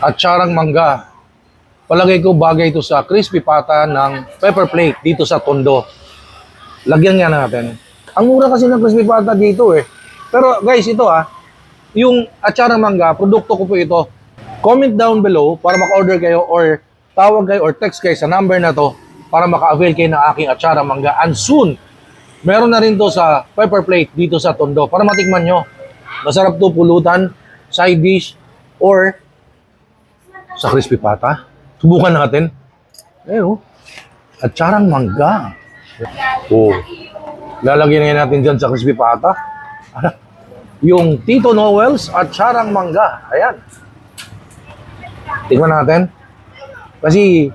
Atsarang mangga. Palagay ko bagay ito sa crispy pata ng pepper plate dito sa Tondo. Lagyan nga natin. Ang mura kasi ng crispy pata dito eh. Pero guys, ito yung atsarang mangga, produkto ko po ito. Comment down below para maka-order kayo or tawag kayo or text kayo sa number na to para maka-avail kayo ng aking atsarang mangga. And soon, meron na rin to sa pepper plate dito sa Tondo para matikman nyo. Masarap to pulutan, side dish, or sa crispy pata. Subukan natin. Atsarang mangga. Lalagyan natin dyan sa crispy pata. Yung Tito Noel's atsarang mangga. Ayan. Tingnan natin. Kasi,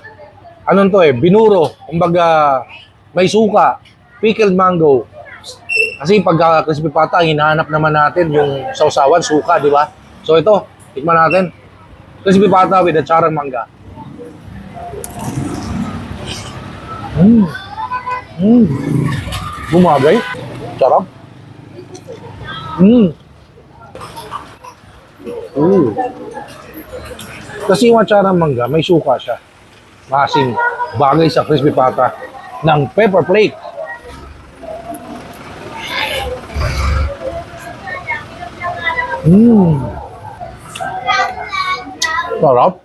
binuro. Kumbaga, may suka, pickled mango. Kasi pagka crispy pata, hinahanap naman natin yung sausawan, suka, di ba? So ito, tikman natin. Crispy pata with atsarang mangga. Bumagay. Sarap. Kasi yung atsarang mangga, may suka siya. Masing bagay sa crispy pata ng pepper plate. Sarap.